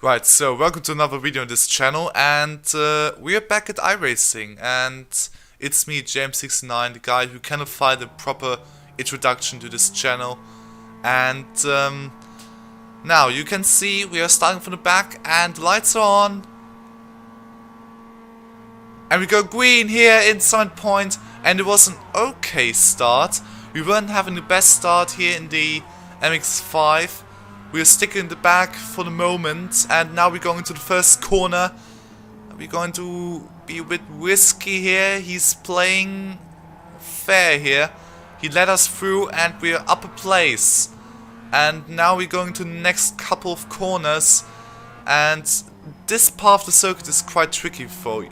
Right, so welcome to another video on this channel, and we're back at iRacing, and it's me, James69, the guy who cannot find a proper introduction to this channel. And now you can see we are starting from the back, and the lights are on, and we go green here in Summit Point, and it was an okay start. We weren't having the best start here in the MX-5. We're sticking in the back for the moment, and now we're going to the first corner. We're going to be a bit risky here. He's playing fair here. He led us through, and we're up a place. And now we're going to the next couple of corners, and this part of the circuit is quite tricky for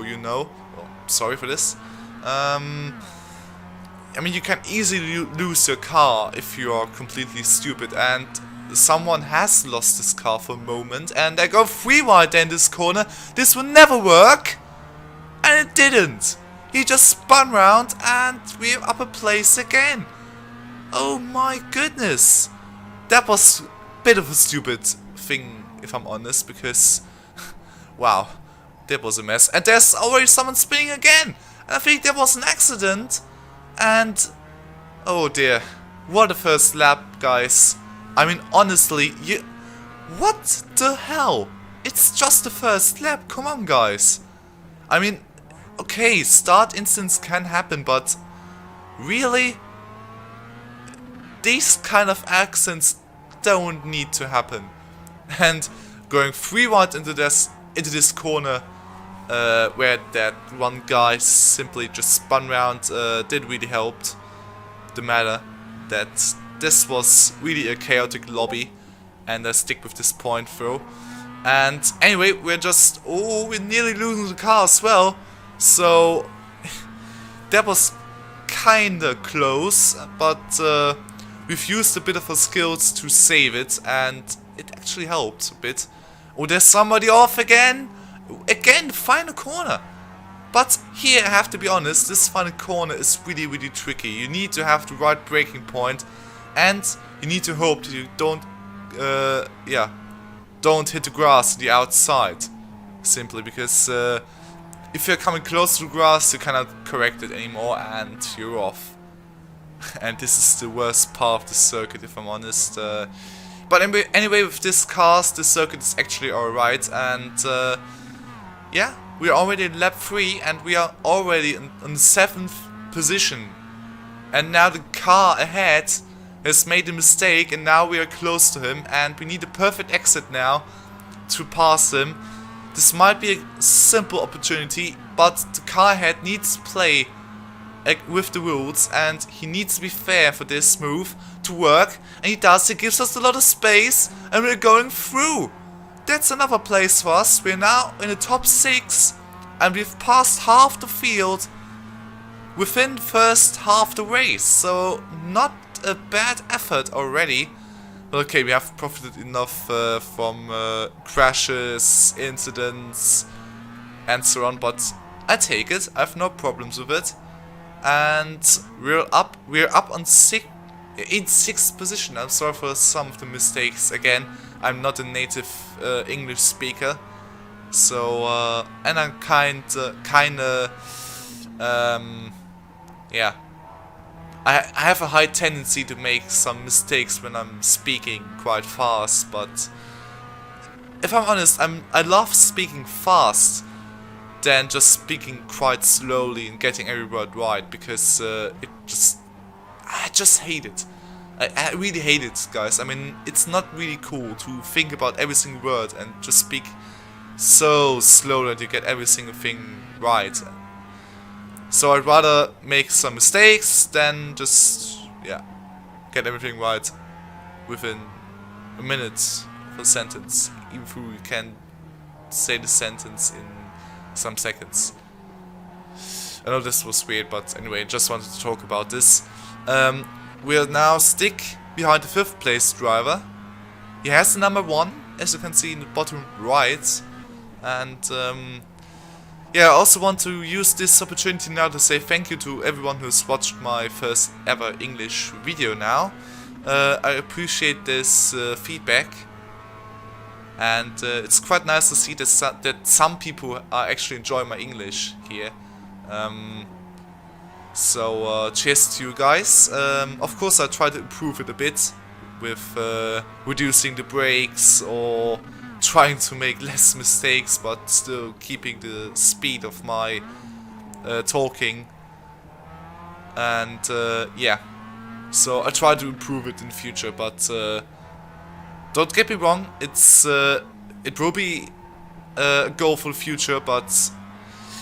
you know. Oh, sorry for this. I mean, you can easily lose your car if you are completely stupid, and someone has lost his car for a moment, and they go free wide in this corner. This will never work, and it didn't. He just spun round, and we're up a place again. Oh my goodness, that was a bit of a stupid thing, if I'm honest, because wow, that was a mess. And there's already someone spinning again, and I think there was an accident, and oh dear, what a first lap, guys. I mean, honestly, what the hell? It's just the first lap, come on, guys. I mean, okay, start incidents can happen, but really? These kind of accidents don't need to happen. And going free wide into this corner, where that one guy simply just spun round, did really help the matter that this was really a chaotic lobby, and I stick with this point through. And anyway, we're nearly losing the car as well, so that was kinda close, but we've used a bit of our skills to save it, and it actually helped a bit. Oh, there's somebody off again! Again, the final corner! But here, I have to be honest, this final corner is really tricky. You need to have the right braking point, and you need to hope that you don't hit the grass on the outside. Simply because if you're coming close to the grass, you cannot correct it anymore, and you're off. And this is the worst part of the circuit, if I'm honest. But anyway, with this cars, the circuit is actually alright, and yeah, we're already in lap 3, and we are already in 7th position. And now the car ahead has made a mistake, and now we are close to him, and we need a perfect exit now to pass him. This might be a simple opportunity, but the car ahead needs to play with the rules, and he needs to be fair for this move to work, and he does. He gives us a lot of space, and we're going through. That's another place for us. We're now in the top 6, and we've passed half the field within the first half the race, so not a bad effort already. Okay, we have profited enough from crashes, incidents, and so on, but I take it. I have no problems with it, and we're up on in 6th position. I'm sorry for some of the mistakes. Again, I'm not a native English speaker, so and I'm kinda yeah. I have a high tendency to make some mistakes when I'm speaking quite fast, but if I'm honest, I love speaking fast than just speaking quite slowly and getting every word right, because I just hate it. I really hate it, guys. I mean, it's not really cool to think about every single word and just speak so slow that you get every single thing right. So I'd rather make some mistakes than just, yeah, get everything right within a minute of a sentence, even though you can say the sentence in some seconds. I know this was weird, but anyway, just wanted to talk about this. We'll now stick behind the 5th place driver. He has the number 1, as you can see in the bottom right, and yeah, I also want to use this opportunity now to say thank you to everyone who's watched my first ever English video now. I appreciate this feedback. and it's quite nice to see that some people are actually enjoying my English here. So cheers to you guys. Of course I try to improve it a bit with reducing the brakes or trying to make less mistakes, but still keeping the speed of my talking. And yeah, so I try to improve it in the future, but don't get me wrong, it will be a goal for the future, but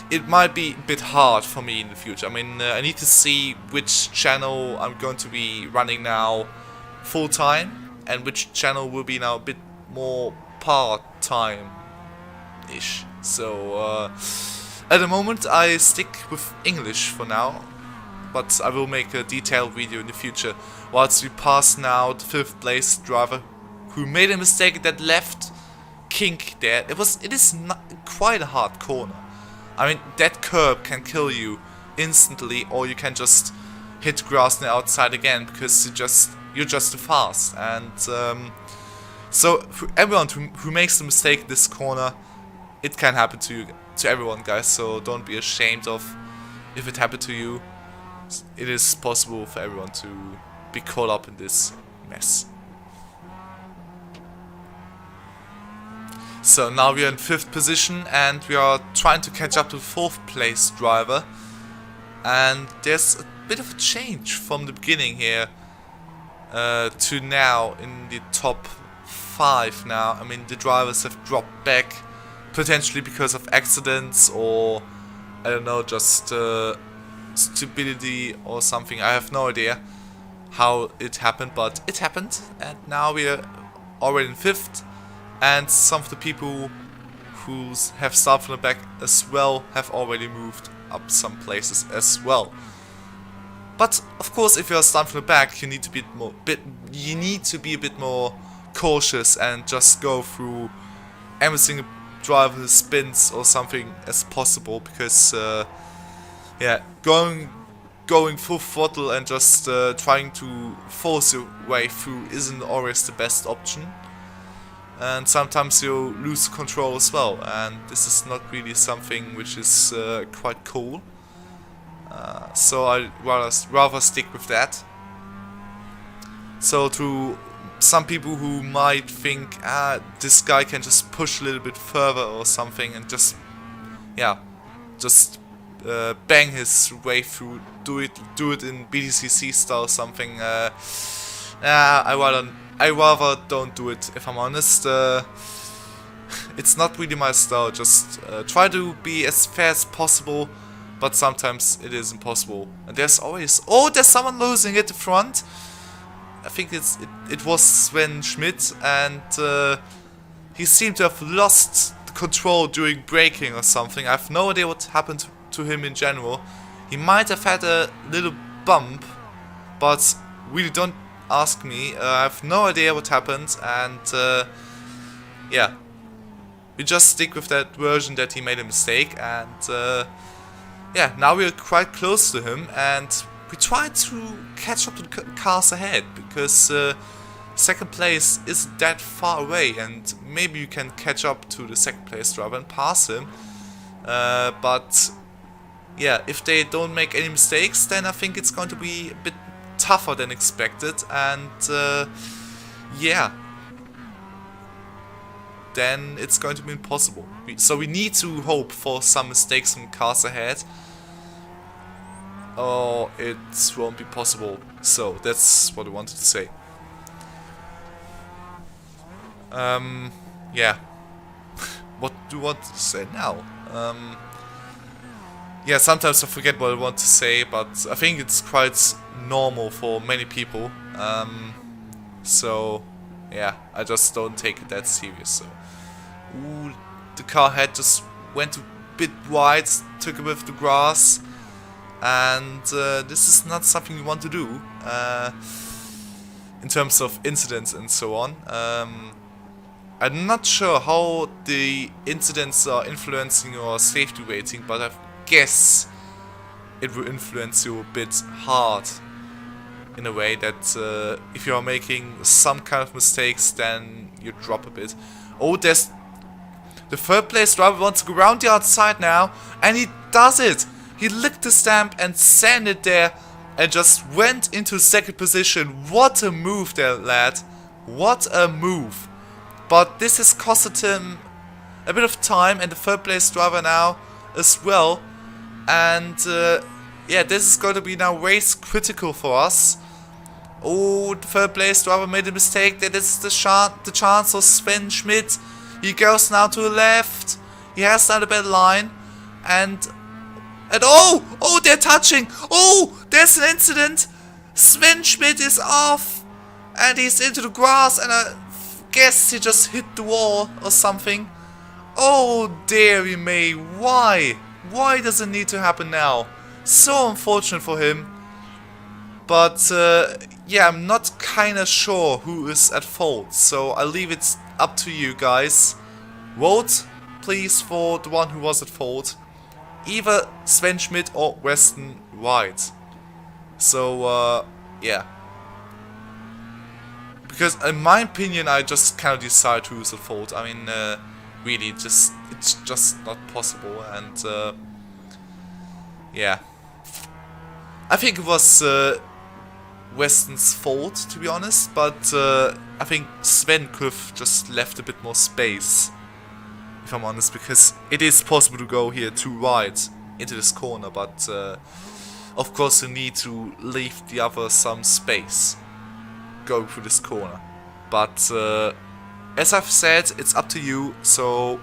it might be a bit hard for me in the future. I mean, I need to see which channel I'm going to be running now full time, and which channel will be now a bit more part-time ish. So at the moment I stick with English for now, but I will make a detailed video in the future. Whilst we pass now the 5th place driver who made a mistake at that left kink there. It is not quite a hard corner. I mean, that curb can kill you instantly, or you can just hit grass on the outside again because you're just too fast. And so for everyone who makes a mistake in this corner, it can happen to everyone, guys. So don't be ashamed of if it happened to you. It is possible for everyone to be caught up in this mess. So now we are in 5th position and we are trying to catch up to the 4th place driver. And there's a bit of a change from the beginning here to now in the top 5 now. I mean, the drivers have dropped back, potentially because of accidents or, I don't know, just stupidity or something. I have no idea how it happened, but it happened, and now we are already in 5th. And some of the people who have started from the back as well have already moved up some places as well. But of course, if you are starting from the back, you need to be a bit more cautious and just go through every single driver spins or something as possible, because yeah, going full throttle and just trying to force your way through isn't always the best option. And sometimes you lose control as well, and this is not really something which is quite cool. So I'd rather stick with that. So to some people who might think, this guy can just push a little bit further or something and just, yeah, just bang his way through, do it in BDCC style or something. I rather don't do it, if I'm honest. It's not really my style. Just try to be as fair as possible, but sometimes it is impossible. And there's always... Oh, there's someone losing at the front. I think it was Sven Schmidt, and he seemed to have lost the control during braking or something. I have no idea what happened to him in general. He might have had a little bump, but really don't ask me. I have no idea what happened, and yeah, we just stick with that version that he made a mistake. And yeah, now we're quite close to him, and we try to catch up to the cars ahead, because second place isn't that far away, and maybe you can catch up to the second place driver and pass him. But yeah, if they don't make any mistakes, then I think it's going to be a bit tougher than expected, and yeah, then it's going to be impossible. So we need to hope for some mistakes from cars ahead, or it won't be possible. So that's what I wanted to say. Yeah. What do you want to say now? Yeah, sometimes I forget what I want to say, but I think it's quite normal for many people. So yeah, I just don't take it that serious. So, ooh, the car head just went a bit wide, took a bit of the grass, and this is not something you want to do in terms of incidents and so on. I'm not sure how the incidents are influencing your safety rating, but I guess it will influence you a bit hard, in a way that if you are making some kind of mistakes, then you drop a bit. Oh, there's the third place driver wants to go around the outside now, and he does it. He licked the stamp and sent it there and just went into second position. What a move there, lad. What a move. But this has costed him a bit of time, and the third place driver now as well. And yeah, this is going to be now race critical for us. Oh, the third place driver made a mistake. That is the chance of Sven Schmidt. He goes now to the left. He has now the better line. And oh, they're touching. Oh, there's an incident. Sven Schmidt is off. And he's into the grass. And I guess he just hit the wall or something. Oh, dearie me. Why? Why does it need to happen now? So unfortunate for him. But yeah, I'm not kinda sure who is at fault, so I'll leave it up to you guys. Vote, please, for the one who was at fault. Either Sven Schmidt or Weston White. So yeah. Because in my opinion, I just cannot decide who is at fault. I mean, really, it's just not possible, and yeah. I think it was Weston's fault, to be honest, but I think Sven could have just left a bit more space, if I'm honest, because it is possible to go here too wide into this corner, but of course you need to leave the other some space going through this corner. But as I've said, it's up to you, so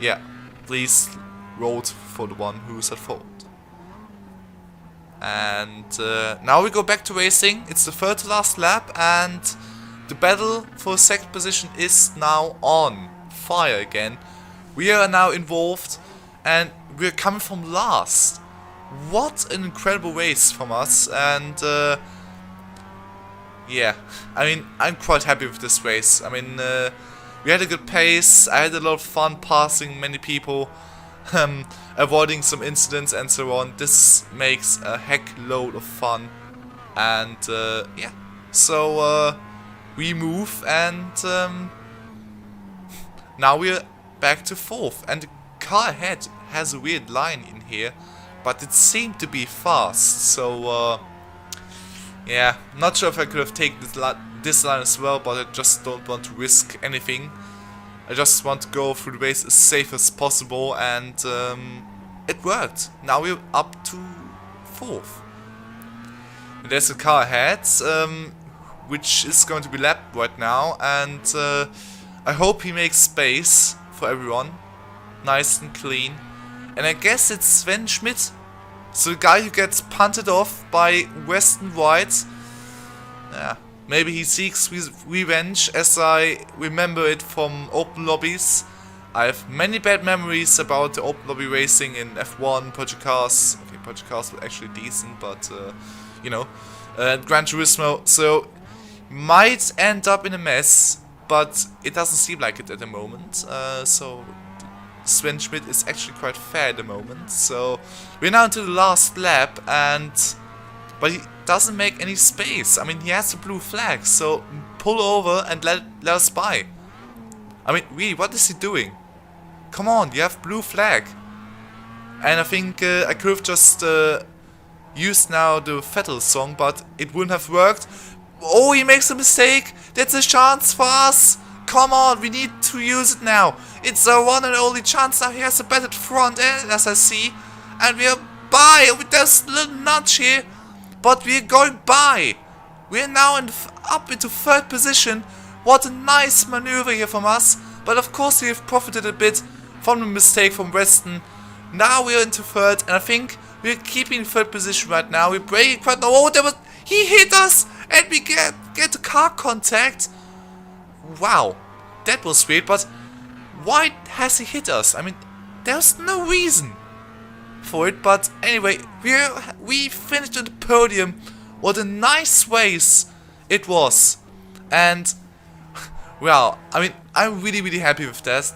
yeah, please vote for the one who's at fault. And now we go back to racing. It's the third to last lap, and the battle for second position is now on fire again. We are now involved, and we're coming from last. What an incredible race from us, and yeah, I mean, I'm quite happy with this race. I mean, we had a good pace, I had a lot of fun passing many people, avoiding some incidents and so on. This makes a heck load of fun, and yeah, so we move, and now we're back to fourth, and the car ahead has a weird line in here, but it seemed to be fast, so yeah, not sure if I could have taken this line as well, but I just don't want to risk anything. I just want to go through the race as safe as possible, and it worked. Now we're up to fourth. And there's a car ahead, which is going to be lapped right now, and I hope he makes space for everyone, nice and clean. And I guess it's Sven Schmidt, so the guy who gets punted off by Weston White. Yeah. Maybe he seeks revenge, as I remember it from open lobbies. I have many bad memories about the open lobby racing in F1, Project Cars. Okay, Project Cars were actually decent, but you know, Gran Turismo. So might end up in a mess, but it doesn't seem like it at the moment. So Sven Schmidt is actually quite fair at the moment. So we're now into the last lap, but he doesn't make any space. I mean, he has a blue flag, so pull over and let us by. I mean, really, what is he doing? Come on, you have blue flag. And I think I could have just used now the Vettel song, but it wouldn't have worked. Oh, he makes a mistake. That's a chance for us. Come on, we need to use it now. It's our one and only chance now. He has a battered front end, as I see. And we are by. There's a little nudge here. But we're going by. We're now up into third position. What a nice maneuver here from us. But of course we have profited a bit from the mistake from Weston. Now we're into third, and I think we're keeping third position right now. We're braking quite. Oh, he hit us, and we get the car contact. Wow, that was weird. But why has he hit us? I mean, there's no reason for it, but anyway, we finished on the podium. What a nice race it was, and well, I mean, I'm really happy with this.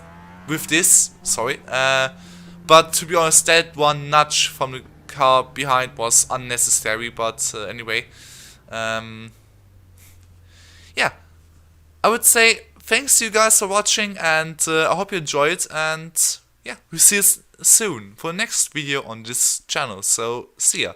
Sorry, but to be honest, that one nudge from the car behind was unnecessary. But anyway, yeah, I would say thanks to you guys for watching, and I hope you enjoyed, and yeah, we'll see you soon for the next video on this channel, so see ya.